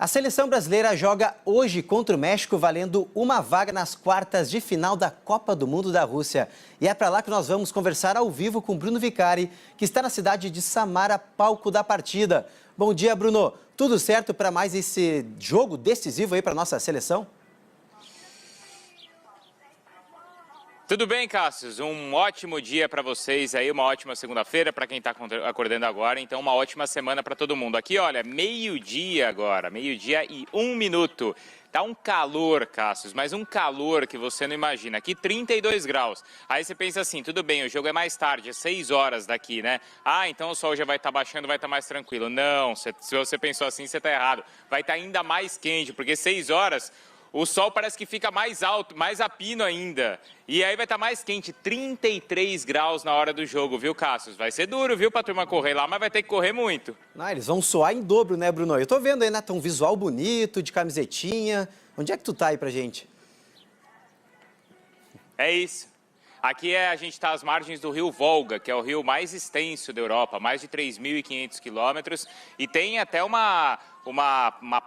A seleção brasileira joga hoje contra o México, valendo uma vaga nas quartas de final da Copa do Mundo da Rússia. E é para lá que nós vamos conversar ao vivo com Bruno Vicari, que está na cidade de Samara, palco da partida. Bom dia, Bruno. Tudo certo para mais esse jogo decisivo aí para a nossa seleção? Tudo bem, Cássio? Um ótimo dia para vocês aí, uma ótima segunda-feira para quem está acordando agora, então uma ótima semana para todo mundo. Aqui, olha, meio-dia agora, meio-dia e 1 minuto. Tá um calor, Cássio, mas um calor que você não imagina. Aqui 32 graus. Aí você pensa assim, tudo bem, o jogo é mais tarde, é 6 horas daqui, né? Ah, então o sol já vai estar baixando, vai estar mais tranquilo. Não, se você pensou assim, você está errado. Vai estar ainda mais quente, porque 6 horas... O sol parece que fica mais alto, mais a pino ainda. E aí vai estar mais quente, 33 graus na hora do jogo, viu, Cássio? Vai ser duro, viu, pra turma correr lá, mas vai ter que correr muito. Não, eles vão suar em dobro, né, Bruno? Eu tô vendo aí, né, um visual bonito, de camisetinha. Onde é que tu tá aí pra gente? É isso. Aqui a gente está às margens do rio Volga, que é o rio mais extenso da Europa, mais de 3.500 quilômetros. E tem até uma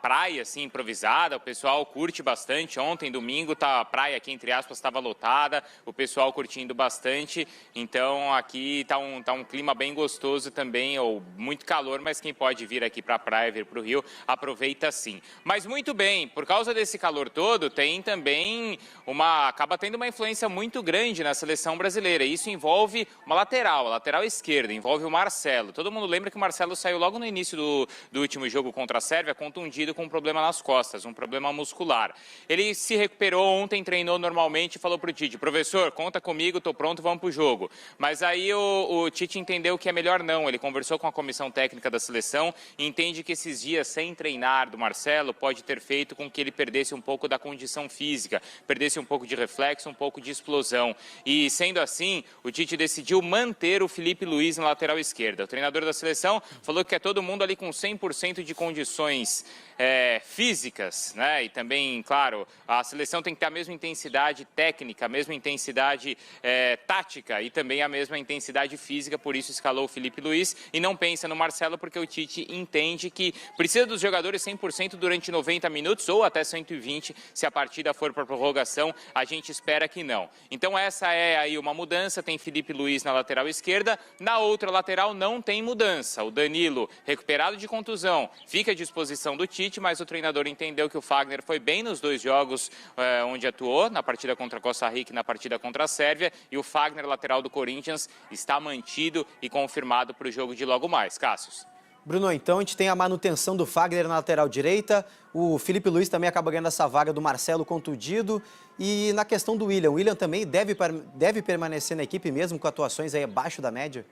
praia assim improvisada, o pessoal curte bastante. Ontem, domingo, a praia aqui, entre aspas, estava lotada, o pessoal curtindo bastante. Então aqui tá um clima bem gostoso também, ou muito calor, mas quem pode vir aqui para a praia, vir para o rio, aproveita sim. Mas muito bem, por causa desse calor todo, tem também acaba tendo uma influência muito grande na seleção brasileira. Isso envolve uma lateral, a lateral esquerda, envolve o Marcelo. Todo mundo lembra que o Marcelo saiu logo no início do último jogo contra a Sérvia, contundido com um problema nas costas, um problema muscular. Ele se recuperou ontem, treinou normalmente e falou para o Tite: professor, conta comigo, estou pronto, vamos para o jogo. Mas aí o Tite entendeu que é melhor não. Ele conversou com a comissão técnica da seleção e entende que esses dias sem treinar do Marcelo pode ter feito com que ele perdesse um pouco da condição física, perdesse um pouco de reflexo, um pouco de explosão. E sendo assim, o Tite decidiu manter o Filipe Luís na lateral esquerda. O treinador da seleção falou que é todo mundo ali com 100% de condições físicas, né? E também, claro, a seleção tem que ter a mesma intensidade técnica, a mesma intensidade tática e também a mesma intensidade física, por isso escalou o Filipe Luís e não pensa no Marcelo, porque o Tite entende que precisa dos jogadores 100% durante 90 minutos ou até 120, se a partida for para prorrogação, a gente espera que não. Então essa é aí uma mudança, tem Filipe Luís na lateral esquerda, na outra lateral não tem mudança. O Danilo, recuperado de contusão, fica à disposição do Tite, mas o treinador entendeu que o Fagner foi bem nos dois jogos onde atuou, na partida contra a Costa Rica e na partida contra a Sérvia, e o Fagner, lateral do Corinthians, está mantido e confirmado para o jogo de logo mais. Cássio. Bruno, então a gente tem a manutenção do Fagner na lateral direita, o Filipe Luís também acaba ganhando essa vaga do Marcelo contundido, e na questão do William, o William também deve permanecer na equipe mesmo com atuações aí abaixo da média?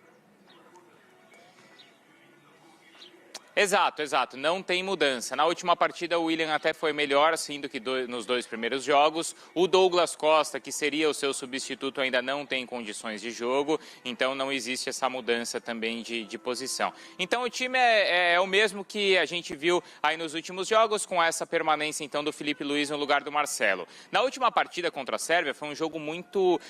Exato, exato. Não tem mudança. Na última partida o William até foi melhor assim do que nos dois primeiros jogos. O Douglas Costa, que seria o seu substituto, ainda não tem condições de jogo, então não existe essa mudança também de posição. Então o time é o mesmo que a gente viu aí nos últimos jogos, com essa permanência então do Filipe Luís no lugar do Marcelo. Na última partida contra a Sérvia foi um jogo muito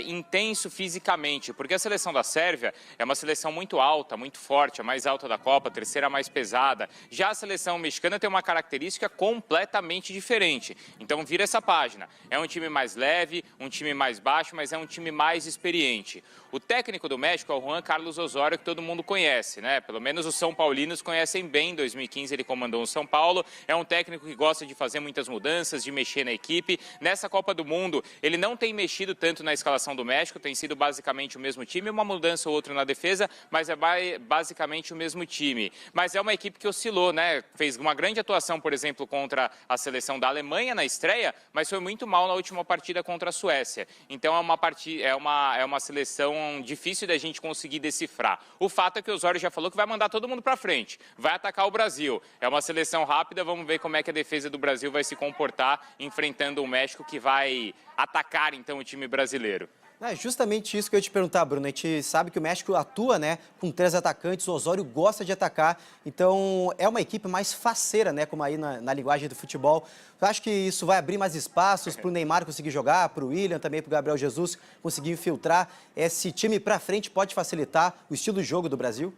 intenso fisicamente, porque a seleção da Sérvia é uma seleção muito alta, muito forte, a mais alta da Copa, a terceira mais pesada. Já a seleção mexicana tem uma característica completamente diferente. Então vira essa página. É um time mais leve, um time mais baixo, mas é um time mais experiente. O técnico do México é o Juan Carlos Osorio, que todo mundo conhece, né? Pelo menos os são paulinos conhecem bem. Em 2015 ele comandou o São Paulo. É um técnico que gosta de fazer muitas mudanças, de mexer na equipe. Nessa Copa do Mundo, ele não tem mexido tanto na escalação do México, tem sido basicamente o mesmo time, uma mudança ou outra na defesa, mas é basicamente o mesmo time. Mas é uma equipe que oscilou, né? Fez uma grande atuação, por exemplo, contra a seleção da Alemanha na estreia, mas foi muito mal na última partida contra a Suécia. Então é uma seleção difícil da gente conseguir decifrar. O fato é que o Osorio já falou que vai mandar todo mundo para frente, vai atacar o Brasil. É uma seleção rápida, vamos ver como é que a defesa do Brasil vai se comportar enfrentando o México, que vai atacar então o time brasileiro. É justamente isso que eu ia te perguntar, Bruno. A gente sabe que o México atua, né, com 3 atacantes, o Osorio gosta de atacar, então é uma equipe mais faceira, né, como aí na linguagem do futebol. Eu acho que isso vai abrir mais espaços para o Neymar conseguir jogar, para o William, também para o Gabriel Jesus conseguir infiltrar. Esse time para frente pode facilitar o estilo de jogo do Brasil?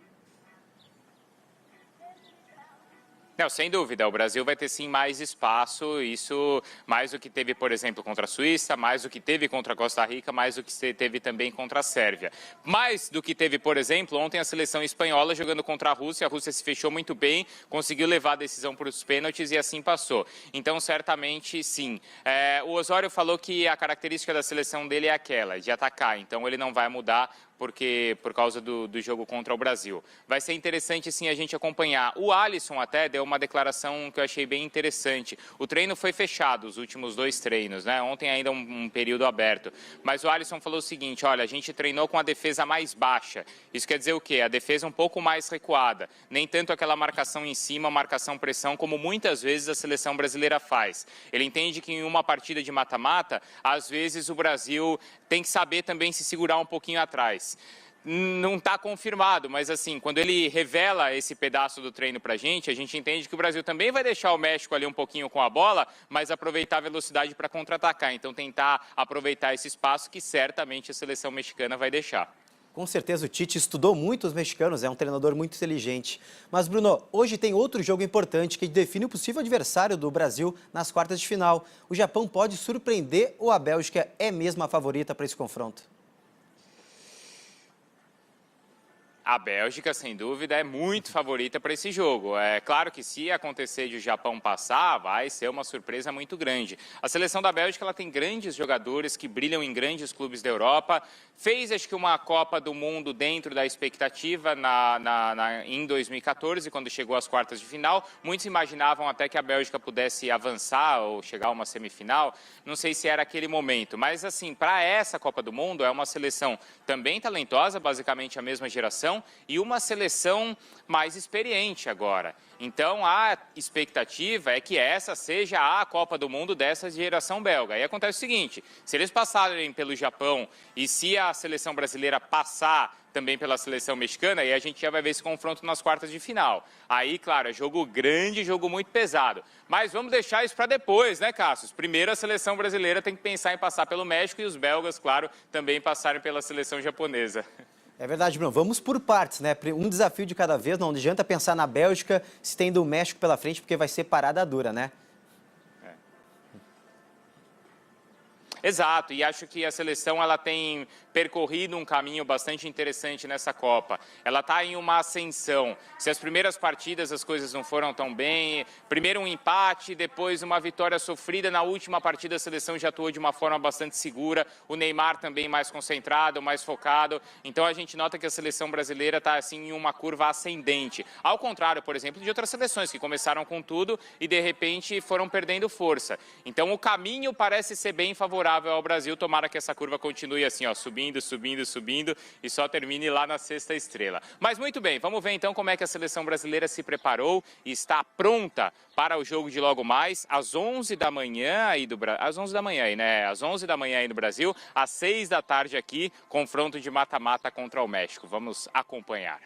Não, sem dúvida, o Brasil vai ter sim mais espaço, isso mais do que teve, por exemplo, contra a Suíça, mais do que teve contra a Costa Rica, mais do que teve também contra a Sérvia. Mais do que teve, por exemplo, ontem a seleção espanhola jogando contra a Rússia se fechou muito bem, conseguiu levar a decisão para os pênaltis e assim passou. Então, certamente, sim. O Osório falou que a característica da seleção dele é aquela, de atacar, então ele não vai mudar por causa do jogo contra o Brasil. Vai ser interessante, sim, a gente acompanhar. O Alisson até deu uma declaração que eu achei bem interessante. O treino foi fechado, os últimos 2 treinos, né? Ontem ainda um período aberto. Mas o Alisson falou o seguinte, olha, a gente treinou com a defesa mais baixa. Isso quer dizer o quê? A defesa um pouco mais recuada. Nem tanto aquela marcação em cima, marcação-pressão, como muitas vezes a seleção brasileira faz. Ele entende que em uma partida de mata-mata, às vezes o Brasil tem que saber também se segurar um pouquinho atrás. Não está confirmado, mas assim, quando ele revela esse pedaço do treino para a gente entende que o Brasil também vai deixar o México ali um pouquinho com a bola, mas aproveitar a velocidade para contra-atacar. Então tentar aproveitar esse espaço que certamente a seleção mexicana vai deixar. Com certeza o Tite estudou muito os mexicanos, é um treinador muito inteligente. Mas, Bruno, hoje tem outro jogo importante que define o possível adversário do Brasil nas quartas de final. O Japão pode surpreender ou a Bélgica é mesmo a favorita para esse confronto? A Bélgica, sem dúvida, é muito favorita para esse jogo. É claro que se acontecer de o Japão passar, vai ser uma surpresa muito grande. A seleção da Bélgica ela tem grandes jogadores que brilham em grandes clubes da Europa. Fez, acho que, uma Copa do Mundo dentro da expectativa em 2014, quando chegou às quartas de final. Muitos imaginavam até que a Bélgica pudesse avançar ou chegar a uma semifinal. Não sei se era aquele momento. Mas, assim, para essa Copa do Mundo, é uma seleção também talentosa, basicamente a mesma geração, e uma seleção mais experiente agora. Então, a expectativa é que essa seja a Copa do Mundo dessa geração belga. Aí acontece o seguinte, se eles passarem pelo Japão e se a seleção brasileira passar também pela seleção mexicana, aí a gente já vai ver esse confronto nas quartas de final. Aí, claro, é jogo grande, jogo muito pesado. Mas vamos deixar isso para depois, né, Cassius? Primeiro a seleção brasileira tem que pensar em passar pelo México e os belgas, claro, também passarem pela seleção japonesa. É verdade, Bruno. Vamos por partes, né? Um desafio de cada vez. Não adianta pensar na Bélgica se tendo o México pela frente, porque vai ser parada dura, né? Exato, e acho que a seleção ela tem percorrido um caminho bastante interessante nessa Copa. Ela está em uma ascensão. Se as primeiras partidas as coisas não foram tão bem, primeiro um empate, depois uma vitória sofrida, na última partida a seleção já atuou de uma forma bastante segura, o Neymar também mais concentrado, mais focado, então a gente nota que a seleção brasileira está assim em uma curva ascendente, ao contrário, por exemplo, de outras seleções que começaram com tudo e de repente foram perdendo força. Então o caminho parece ser bem favorável ao Brasil, tomara que essa curva continue assim, ó, subindo, subindo, subindo e só termine lá na sexta estrela. Mas muito bem, vamos ver então como é que a seleção brasileira se preparou e está pronta para o jogo de logo mais, às 11 da manhã aí às 11 da manhã aí, né? Às 11 da manhã aí no Brasil, às 6 da tarde aqui, confronto de mata-mata contra o México. Vamos acompanhar.